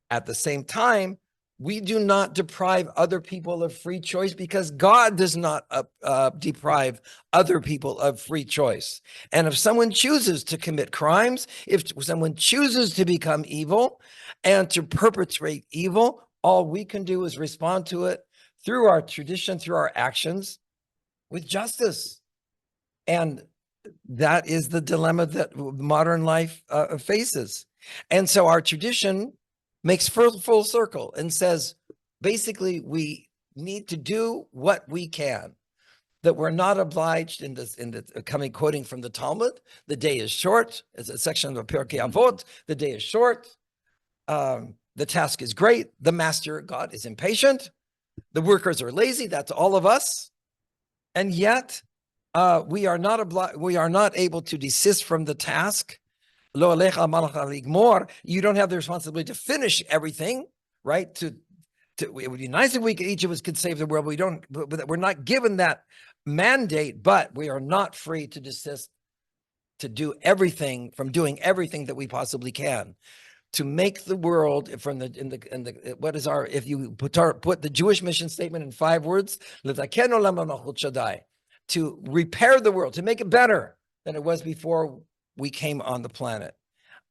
At the same time, we do not deprive other people of free choice, because God does not deprive other people of free choice. And if someone chooses to commit crimes, if someone chooses to become evil and to perpetrate evil, all we can do is respond to it through our tradition, through our actions, with justice. And that is the dilemma that modern life faces. And so our tradition makes full circle and says, basically, we need to do what we can, that we're not obliged in the quoting from the Talmud, the day is short, as a section of Pirkei Avot, the day is short. The task is great. The master, God, is impatient. The workers are lazy. That's all of us. And yet we are not able to desist from the task. Lo alecha malacha ligmor. You don't have the responsibility to finish everything, right? It would be nice if each of us could save the world. We're not given that mandate, but we are not free to desist to do everything that we possibly can to make the world if you put the Jewish mission statement in 5 words, to repair the world, to make it better than it was before we came on the planet.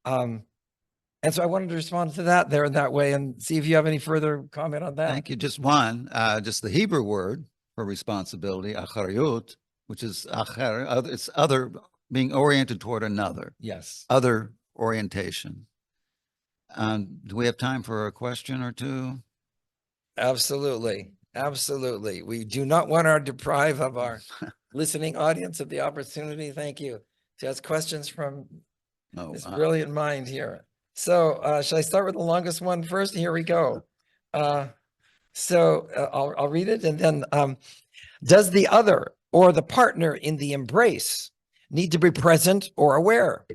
And so I wanted to respond to that there in that way and see if you have any further comment on that. Thank you. Just one, just the Hebrew word for responsibility, achariyut, which is acher, it's other, being oriented toward another. Yes. Other orientation. Do we have time for a question or two? Absolutely. Absolutely. We do not want to deprive of our listening audience of the opportunity. Thank you. To ask questions from this brilliant mind here. So shall I start with the longest one first? Here we go. I'll read it. And then does the other or the partner in the embrace need to be present or aware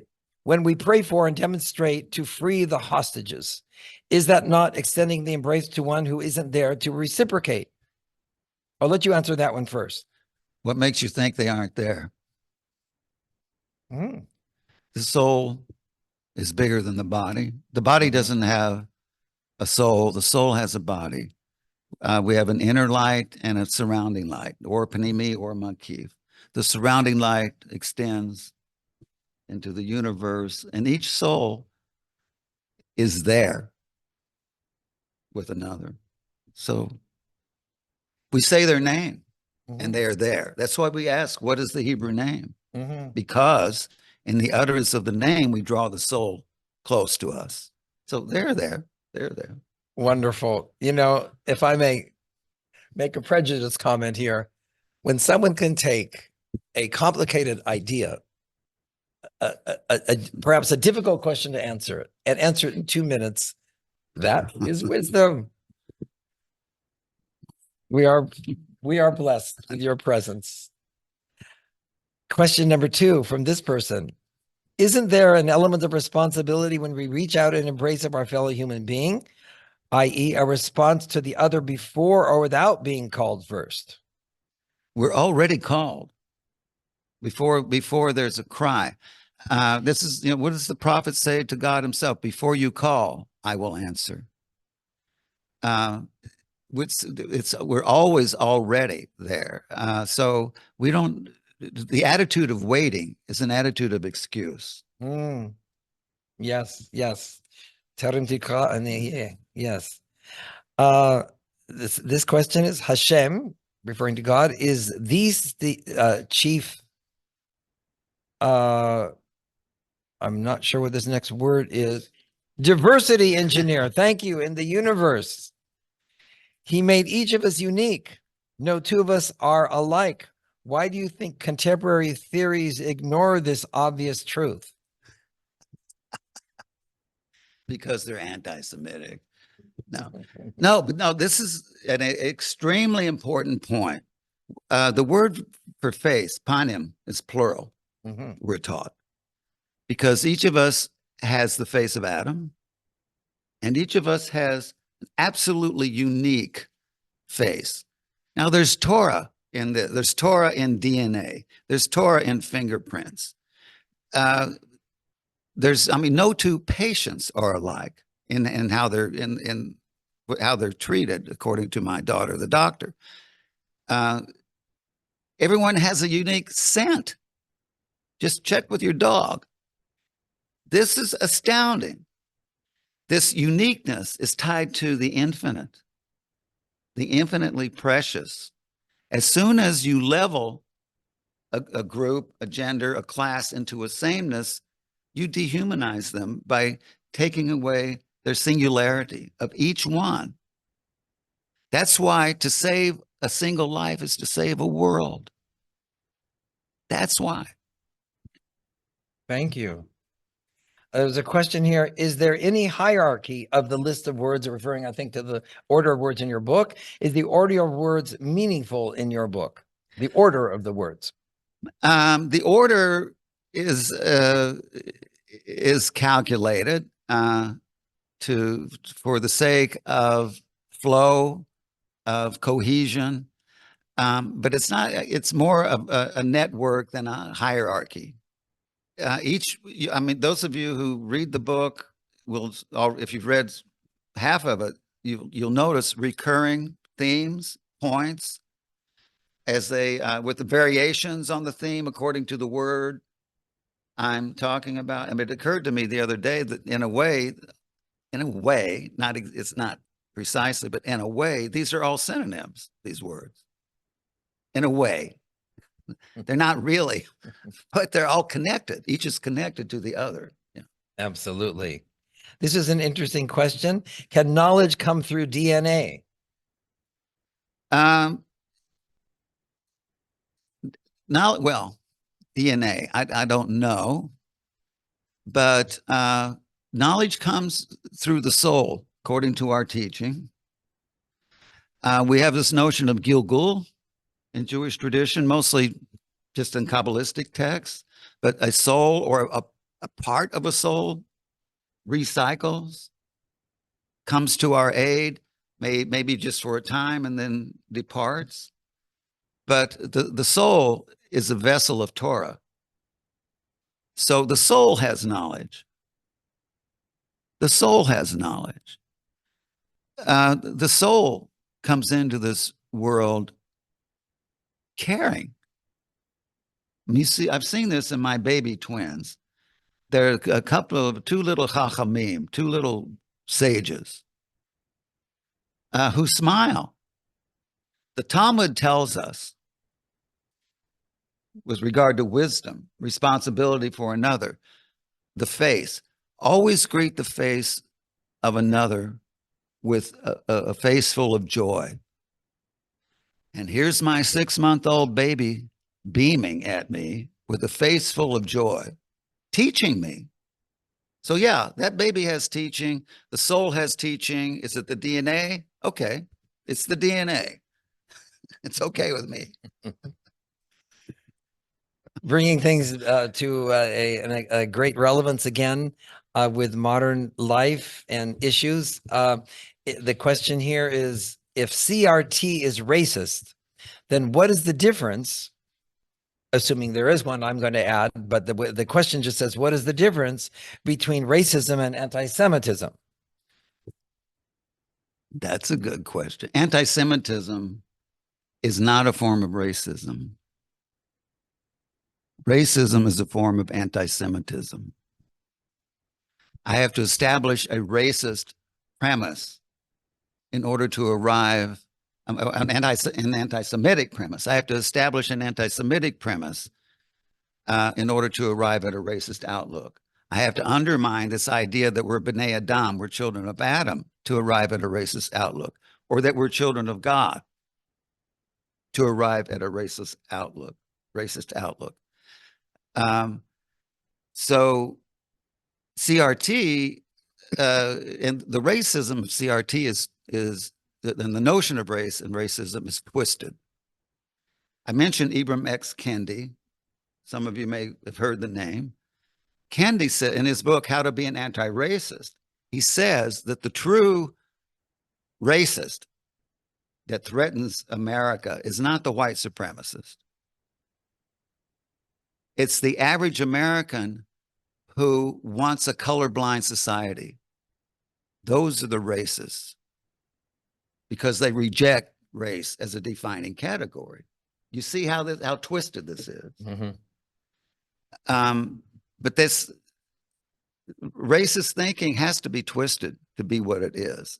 when we pray for and demonstrate to free the hostages? Is that not extending the embrace to one who isn't there to reciprocate? I'll let you answer that one first. What makes you think they aren't there? Mm. The soul is bigger than the body. The body doesn't have a soul. The soul has a body. We have an inner light and a surrounding light, or panimi or makiv. The surrounding light extends into the universe, and each soul is there with another. So we say their name, and they are there. That's why we ask, what is the Hebrew name? Because in the utterance of the name, we draw the soul close to us. So they're there. They're there. Wonderful. You know, if I may make a prejudice comment here, when someone can take a complicated idea, perhaps a difficult question to answer, and answer it in 2 minutes, that is wisdom. We are blessed with your presence. Question number 2 from this person. Isn't there an element of responsibility when we reach out and embrace of our fellow human being, i.e. a response to the other before or without being called first? We're already called before there's a cry. This is, what does the prophet say to God himself? Before you call, I will answer. We're always already there. So we don't, the attitude of waiting is an attitude of excuse. Yes, yes. Yes. This question is Hashem, referring to God, is the chief, I'm not sure what this next word is, diversity engineer. Thank you. In the universe. He made each of us unique. No 2 of us are alike. Why do you think contemporary theories ignore this obvious truth? Because they're anti-Semitic. No, this is an extremely important point. The word for face, panim, is plural. We're taught. Because each of us has the face of Adam, and each of us has an absolutely unique face. Now there's Torah there's Torah in DNA. There's Torah in fingerprints. No 2 patients are alike in how they're how they're treated, according to my daughter, the doctor. Everyone has a unique scent. Just check with your dog. This is astounding. This uniqueness is tied to the infinite, the infinitely precious. As soon as you level a group, a gender, a class into a sameness, you dehumanize them by taking away their singularity of each one. That's why to save a single life is to save a world. That's why. Thank you. There's a question here. Is there any hierarchy of the list of words, referring, I think, to the order of words in your book? Is the order of words meaningful in your book? The order of the words. The order is calculated for the sake of flow, of cohesion, but it's not. It's more of a network than a hierarchy. I mean, those of you who read the book will, if you've read half of it, you'll notice recurring themes, points, as they with the variations on the theme according to the word I'm talking about. I mean, it occurred to me the other day that in a way, it's not precisely, but in a way, these are all synonyms, these words. In a way, they're not really, but they're all connected. Each is connected to the other. Yeah. Absolutely. This is an interesting question. Can knowledge come through DNA? Now, well, DNA, I don't know, but knowledge comes through the soul, according to our teaching. We have this notion of Gilgul in Jewish tradition, mostly just in Kabbalistic texts, but a soul or a part of a soul recycles, comes to our aid, maybe just for a time and then departs. But the soul is a vessel of Torah. So the soul has knowledge. The soul has knowledge. The soul comes into this world caring. You see, I've seen this in my baby twins. There are two little chachamim, two little sages who smile. The Talmud tells us, with regard to wisdom, responsibility for another, the face, always greet the face of another with a face full of joy. And here's my 6-month-old baby beaming at me with a face full of joy, teaching me. So yeah, that baby has teaching. The soul has teaching. Is it the DNA? Okay, it's the DNA. It's okay with me. Bringing things to a great relevance again with modern life and issues. The question here is, if CRT is racist, then what is the difference? Assuming there is one, I'm going to add, but the question just says, what is the difference between racism and anti-Semitism? That's a good question. Anti-Semitism is not a form of racism. Racism is a form of anti-Semitism. I have to establish a racist premise in order to arrive an anti-Semitic premise. I have to establish an anti-Semitic premise in order to arrive at a racist outlook. I have to undermine this idea that we're B'nai Adam, we're children of Adam, to arrive at a racist outlook, or that we're children of God to arrive at a racist outlook. So CRT and the racism of CRT is and the notion of race and racism is twisted. I mentioned Ibram X. Kendi. Some of you may have heard the name. Kendi said in his book, How to Be an Anti-Racist, he says that the true racist that threatens America is not the white supremacist. It's the average American who wants a colorblind society. Those are the racists, because they reject race as a defining category. You see how twisted this is. Mm-hmm. But this racist thinking has to be twisted to be what it is.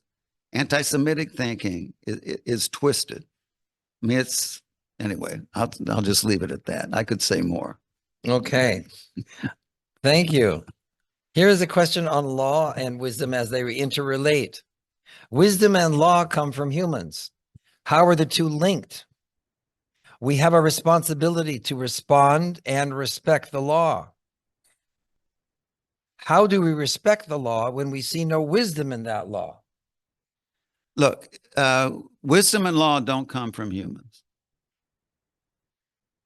Anti-Semitic thinking is twisted. I mean, anyway, I'll just leave it at that. I could say more. Okay. Thank you. Here is a question on law and wisdom as they interrelate. Wisdom and law come from humans. How are the two linked? We have a responsibility to respond and respect the law. How do we respect the law when we see no wisdom in that law? Look, wisdom and law don't come from humans.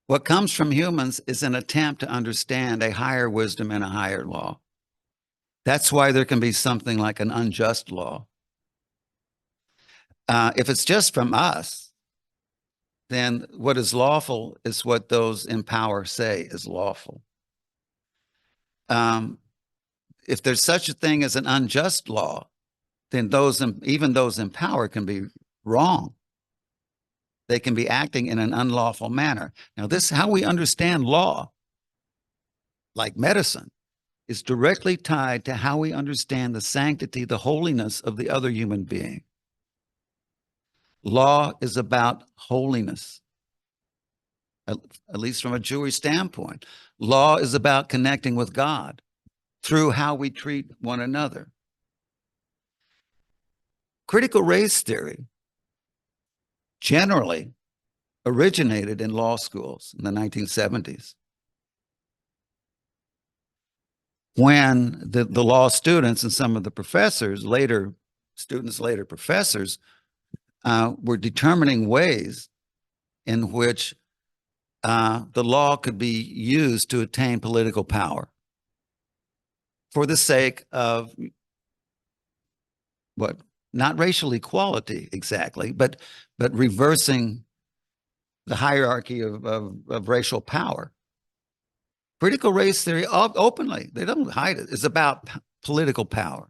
What comes from humans is an attempt to understand a higher wisdom and a higher law. That's why there can be something like an unjust law. If it's just from us, then what is lawful is what those in power say is lawful. If there's such a thing as an unjust law, then even those in power can be wrong. They can be acting in an unlawful manner. Now, how we understand law, like medicine, is directly tied to how we understand the sanctity, the holiness of the other human being. Law is about holiness, at least from a Jewish standpoint. Law is about connecting with God through how we treat one another. Critical race theory generally originated in law schools in the 1970s. When the law students and some of the professors, later professors, were determining ways in which the law could be used to attain political power for the sake of what? Not racial equality exactly, but reversing the hierarchy of racial power. Critical race theory, openly, they don't hide it, is about political power.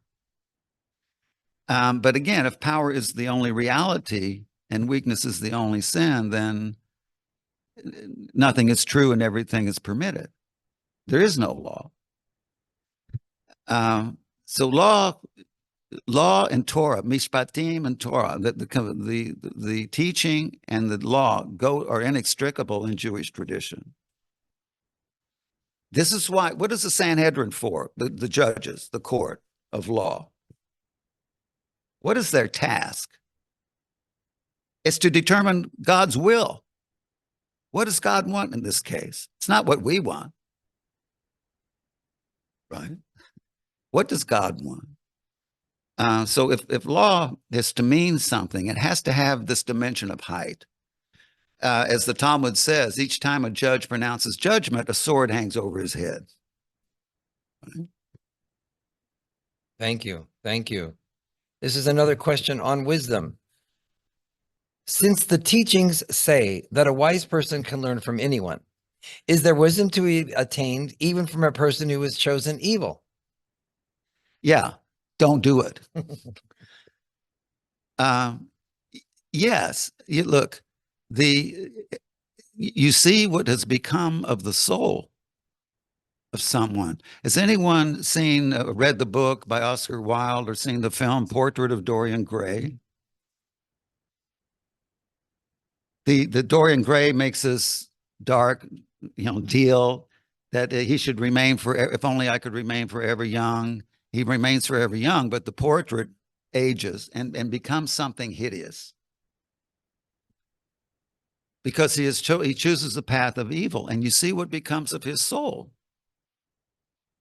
But again, if power is the only reality and weakness is the only sin, then nothing is true and everything is permitted. There is no law. So law and Torah, mishpatim and Torah, the teaching and the law are inextricable in Jewish tradition. This is why, what is the Sanhedrin for? The judges, the court of law. What is their task? It's to determine God's will. What does God want in this case? It's not what we want, right? What does God want? So if law is to mean something, it has to have this dimension of height. As the Talmud says, each time a judge pronounces judgment, a sword hangs over his head. Right? Thank you. Thank you. This is another question on wisdom. Since the teachings say that a wise person can learn from anyone, is there wisdom to be attained even from a person who has chosen evil? Yeah, don't do it. Yes, look, you see what has become of the soul of someone. Has anyone read the book by Oscar Wilde or seen the film Portrait of Dorian Gray? The Dorian Gray makes this dark, deal that he should remain if only I could remain forever young. He remains forever young, but the portrait ages and becomes something hideous because he chooses the path of evil, and you see what becomes of his soul.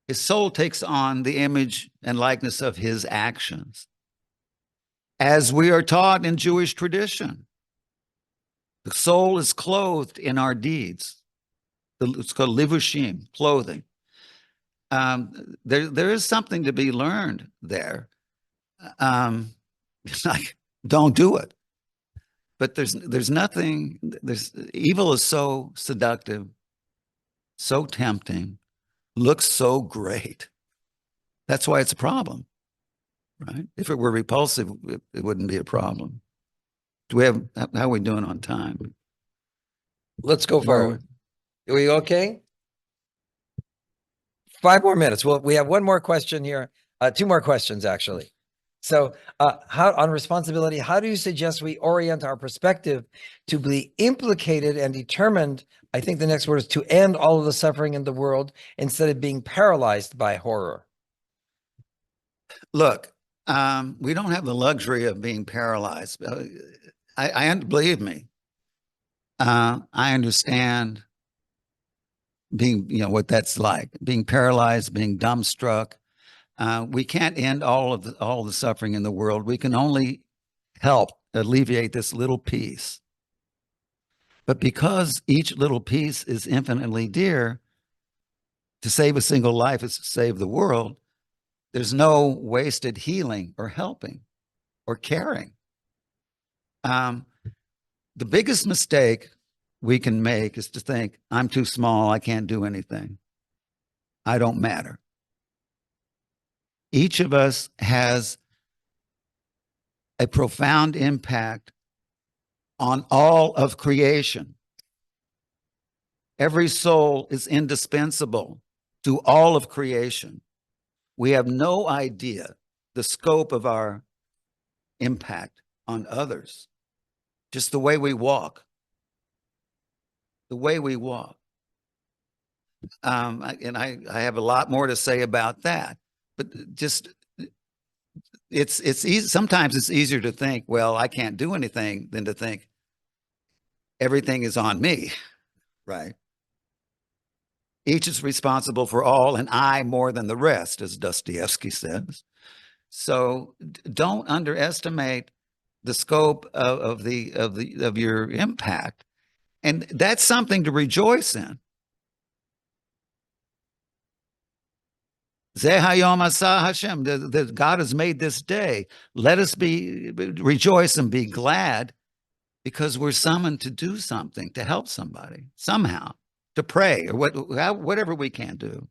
His soul takes on the image and likeness of his actions, as we are taught in Jewish tradition. The soul is clothed in our deeds. It's called livushim, clothing. There is something to be learned there. Like, don't do it. But there's nothing. Evil is so seductive, so tempting, looks so great. That's why it's a problem, right? If it were repulsive, it wouldn't be a problem. How are we doing on time? Let's go forward. Are we okay? 5 more minutes. Well, we have one more question here. 2 more questions, actually. So on responsibility, how do you suggest we orient our perspective to be implicated and determined? I think the next word is to end all of the suffering in the world instead of being paralyzed by horror. Look, we don't have the luxury of being paralyzed. Believe me, I understand being, what that's like, being paralyzed, being dumbstruck, We can't end all the suffering in the world. We can only help alleviate this little piece. But because each little piece is infinitely dear, to save a single life is to save the world. There's no wasted healing or helping or caring. The biggest mistake we can make is to think, I'm too small, I can't do anything. I don't matter. Each of us has a profound impact on all of creation. Every soul is indispensable to all of creation. We have no idea the scope of our impact on others. Just the way we walk. The way we walk. And I have a lot more to say about that, but just it's easy. Sometimes it's easier to think, well, I can't do anything, than to think everything is on me, right? Each is responsible for all, and I more than the rest, as Dostoevsky says. So don't underestimate the scope of your impact, and that's something to rejoice in. Zeh hayom asa Hashem, that God has made this day. Let us rejoice and be glad, because we're summoned to do something, to help somebody somehow, to pray, or whatever we can do.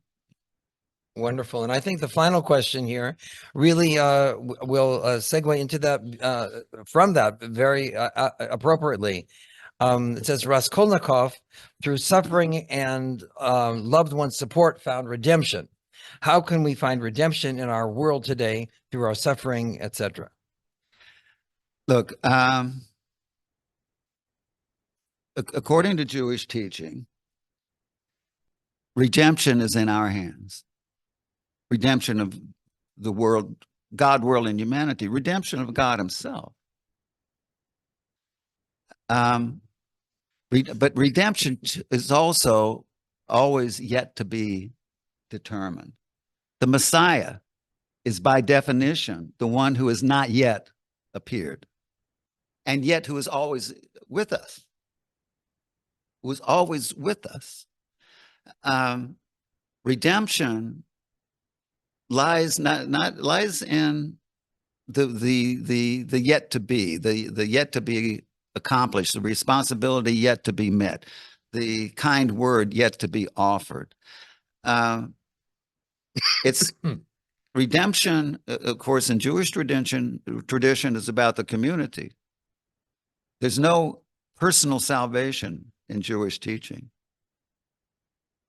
Wonderful. And I think the final question here really will segue into that, from that very appropriately. It says Raskolnikov, through suffering and loved ones' support, found redemption. How can we find redemption in our world today through our suffering, etc.? Look, according to Jewish teaching, redemption is in our hands. Redemption of the world, God, world, and humanity. Redemption of God himself. But redemption is also always yet to be determined. The Messiah is by definition the one who has not yet appeared, and yet who is always with us. Who is always with us. Redemption lies lies in the yet to be, the yet to be accomplished, the responsibility yet to be met, the kind word yet to be offered. It's redemption, of course, in Jewish tradition is about the community. There's no personal salvation in Jewish teaching.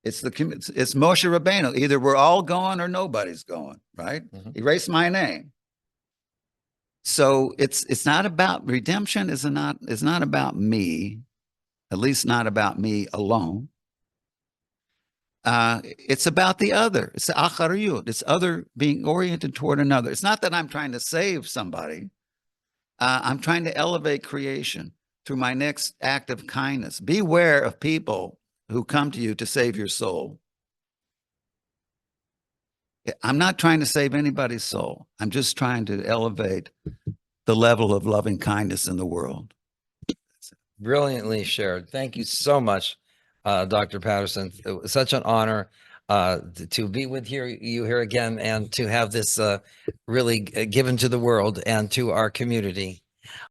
It's Moshe Rabbeinu. Either we're all going or nobody's going, right? Mm-hmm. Erase my name. So it's not about redemption. Is not about me, at least not about me alone. It's about the other. It's the achariyut. It's other, being oriented toward another. It's not that I'm trying to save somebody. I'm trying to elevate creation through my next act of kindness. Beware of people who come to you to save your soul. I'm not trying to save anybody's soul. I'm just trying to elevate the level of loving kindness in the world. Brilliantly shared. Thank you so much, Dr. Patterson. It was such an honor to be with you here again, and to have this really given to the world and to our community.